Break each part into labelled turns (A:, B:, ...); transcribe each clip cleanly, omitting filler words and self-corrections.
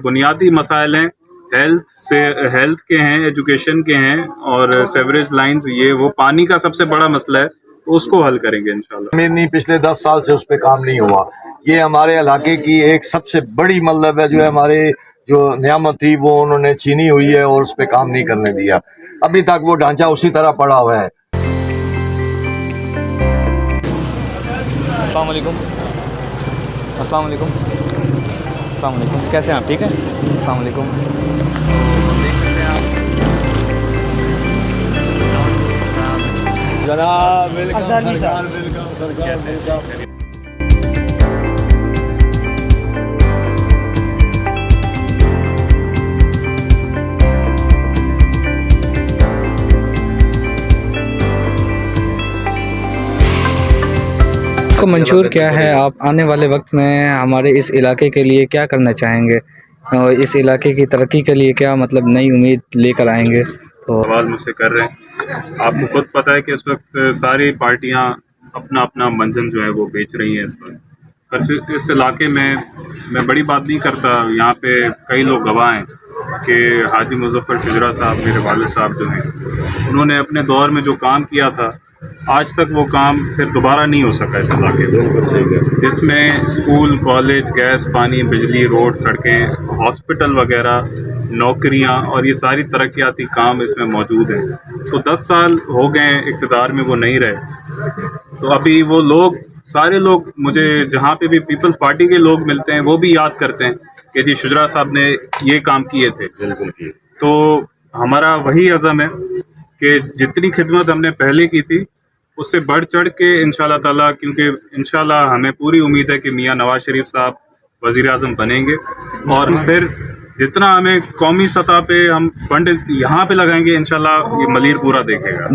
A: بنیادی مسائل ہیں، ہیلتھ کے ہیں، ایجوکیشن کے ہیں اور سیوریج لائنز، یہ وہ پانی کا سب سے بڑا مسئلہ ہے، تو اس کو حل کریں گے انشاءاللہ۔
B: نہیں، پچھلے 10 سال سے اس پہ کام نہیں ہوا۔ یہ ہمارے علاقے کی ایک سب سے بڑی مطلب ہے جو ہے ہمارے جو نعمت تھی وہ انہوں نے چھینی ہوئی ہے اور اس پہ کام نہیں کرنے دیا۔ ابھی تک وہ ڈھانچہ اسی طرح پڑا ہوا ہے۔
C: السلام علیکم، السلام علیکم، السلام علیکم، کیسے ہیں آپ؟ ٹھیک ہے، السلام علیکم۔
B: جناب ویلکم سرکار، ویلکم سرکار، ویلکم۔
C: آپ کو منشور کیا ہے؟ آپ آنے والے وقت میں ہمارے اس علاقے کے لیے کیا کرنا چاہیں گے اور اس علاقے کی ترقی کے لیے کیا مطلب نئی امید لے کر آئیں گے؟ تو
A: سوال مجھ سے کر رہے ہیں، آپ کو خود پتہ ہے کہ اس وقت ساری پارٹیاں اپنا اپنا منزل جو ہے وہ بیچ رہی ہیں اس وقت۔ اس علاقے میں بڑی بات نہیں کرتا، یہاں پہ کئی لوگ گواہ ہیں کہ حاجی مظفر شجرا صاحب، میرے والد صاحب جو ہیں، انہوں نے اپنے دور میں جو کام کیا تھا آج تک وہ کام پھر دوبارہ نہیں ہو سکا اس علاقے میں، جس میں اسکول، کالج، گیس، پانی، بجلی، روڈ، سڑکیں، ہاسپٹل وغیرہ، نوکریاں اور یہ ساری ترقیاتی کام اس میں موجود ہیں۔ تو 10 سال ہو گئے ہیں اقتدار میں وہ نہیں رہے، تو ابھی وہ لوگ سارے لوگ مجھے جہاں پہ بھی پیپلز پارٹی کے لوگ ملتے ہیں وہ بھی یاد کرتے ہیں کہ جی شجرا صاحب نے یہ کام کیے تھے۔ تو ہمارا وہی عزم ہے کہ جتنی خدمت ہم نے پہلے کی تھی اس سے بڑھ چڑھ کے انشاءاللہ تعالیٰ، کیونکہ انشاءاللہ ہمیں پوری امید ہے کہ میاں نواز شریف صاحب وزیر اعظم بنیں گے، اور پھر جتنا ہمیں قومی سطح پہ ہم فنڈ یہاں پہ لگائیں گے انشاءاللہ یہ ملیر پورا دیکھے گا۔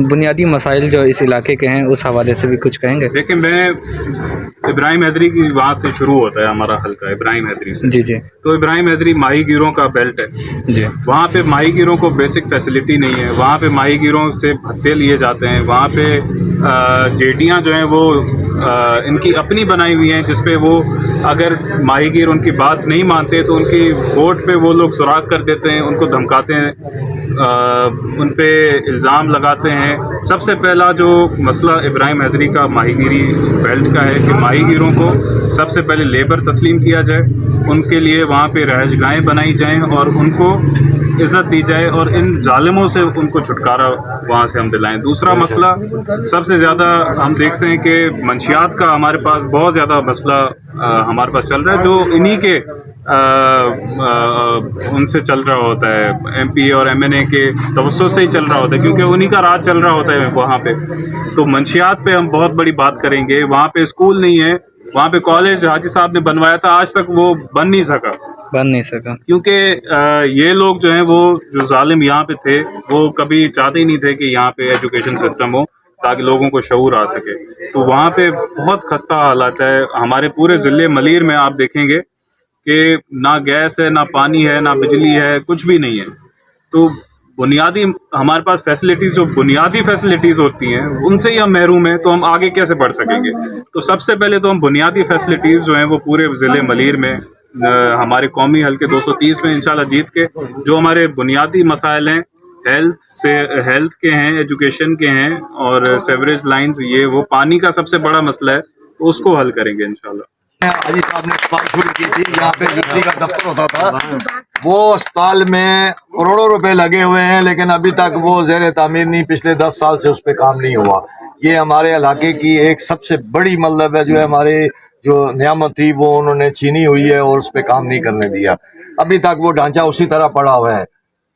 C: بنیادی مسائل جو اس علاقے کے ہیں اس حوالے سے بھی کچھ کہیں گے؟
A: دیکھیں، میں ابراہیم حیدری کی وہاں سے شروع ہوتا ہے ہمارا حلقہ، ابراہیم حیدری سے۔
C: جی جی۔
A: تو ابراہیم حیدری ماہی گیروں کا بیلٹ ہے
C: جی۔
A: وہاں پہ ماہی گیروں کو بیسک فیسلٹی نہیں ہے، وہاں پہ ماہی گیروں سے بھتے لیے جاتے ہیں، وہاں پہ جیٹیاں جو ہیں وہ ان کی اپنی بنائی ہوئی ہیں، جس پہ وہ اگر ماہی گیر ان کی بات نہیں مانتے تو ان کی بوٹ پہ وہ لوگ سراغ کر دیتے ہیں، ان کو دھمکاتے ہیں، ان پہ الزام لگاتے ہیں۔ سب سے پہلا جو مسئلہ ابراہیم حیدری کا ماہی گیری بیلٹ کا ہے کہ ماہی گیروں کو سب سے پہلے لیبر تسلیم کیا جائے، ان کے لیے وہاں پہ رہائش گاہیں بنائی جائیں اور ان کو عزت دی جائے، اور ان ظالموں سے ان کو چھٹکارا وہاں سے ہم دلائیں۔ دوسرا مسئلہ سب سے زیادہ ہم دیکھتے ہیں کہ منشیات کا ہمارے پاس بہت زیادہ مسئلہ ہمارے پاس چل رہا ہے، جو انہی کے ان سے چل رہا ہوتا ہے، ایم پی اور ایم این اے کے توسط سے ہی چل رہا ہوتا ہے، کیونکہ انہی کا راج چل رہا ہوتا ہے وہاں پہ۔ تو منشیات پہ ہم بہت بڑی بات کریں گے۔ وہاں پہ اسکول نہیں ہے، وہاں پہ کالج حاجی صاحب نے بنوایا تھا، آج تک وہ بن نہیں سکا، کیونکہ یہ لوگ جو ہیں وہ جو ظالم یہاں پہ تھے وہ کبھی چاہتے ہی نہیں تھے کہ یہاں پہ ایجوکیشن سسٹم ہو تاکہ لوگوں کو شعور آ سکے۔ تو وہاں پہ بہت خستہ حالات ہے۔ ہمارے پورے ضلع ملیر میں آپ دیکھیں گے کہ نہ گیس ہے، نہ پانی ہے، نہ بجلی ہے، کچھ بھی نہیں ہے۔ تو بنیادی ہمارے پاس فیسلٹیز، جو بنیادی فیسلٹیز ہوتی ہیں ان سے ہی ہم محروم ہیں، تو ہم آگے کیسے بڑھ سکیں گے؟ تو سب سے پہلے تو ہم بنیادی فیسلٹیز جو ہیں وہ پورے ضلع ملیر میں ہمارے قومی حلقے 230 میں انشاءاللہ جیت کے جو ہمارے بنیادی مسائل ہیں، ہیلتھ کے ہیں، ایجوکیشن کے ہیں اور سیوریج لائنز، یہ وہ پانی کا سب سے بڑا مسئلہ ہے، تو اس کو حل کریں گے انشاءاللہ۔
B: حاجی صاحب نے اسپتال شروع کی تھی، یہاں پہ جپسی کا دفتر ہوتا تھا، وہ اسپتال میں کروڑوں روپے لگے ہوئے ہیں لیکن ابھی تک وہ زیر تعمیر نہیں، پچھلے 10 سال سے اس پہ کام نہیں ہوا۔ یہ ہمارے علاقے کی ایک سب سے بڑی مطلب ہے جو ہمارے جو نعمت تھی وہ انہوں نے چھینی ہوئی ہے اور اس پہ کام نہیں کرنے دیا۔ ابھی تک وہ ڈھانچہ اسی طرح پڑا ہوا ہے۔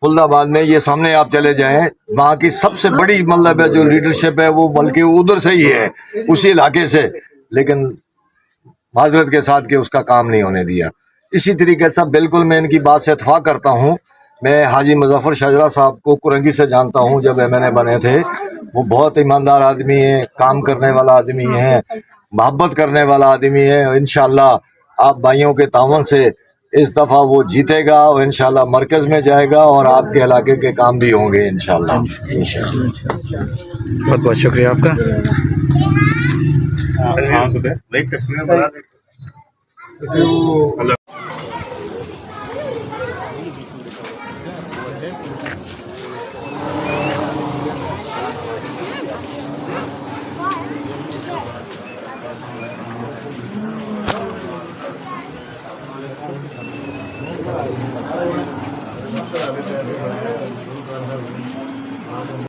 B: خلد آباد میں یہ سامنے آپ چلے جائیں، وہاں کی سب سے بڑی مطلب ہے جو لیڈرشپ ہے وہ بلکہ ادھر سے ہی ہے، اسی علاقے سے، لیکن معذرت کے ساتھ کہ اس کا کام نہیں ہونے دیا۔ اسی طریقے سے بالکل میں ان کی بات سے اتفاق کرتا ہوں۔ میں حاجی مظفر شجرا صاحب کو کرنگی سے جانتا ہوں، جب ایم این اے بنے تھے۔ وہ بہت ایماندار آدمی ہے، کام کرنے والا آدمی ہے، محبت کرنے والا آدمی ہے۔ انشاءاللہ آپ بھائیوں کے تعاون سے اس دفعہ وہ جیتے گا اور انشاءاللہ مرکز میں جائے گا اور آپ کے علاقے کے کام بھی ہوں گے انشاءاللہ۔
C: بہت بہت شکریہ آپ کا۔
A: ہاں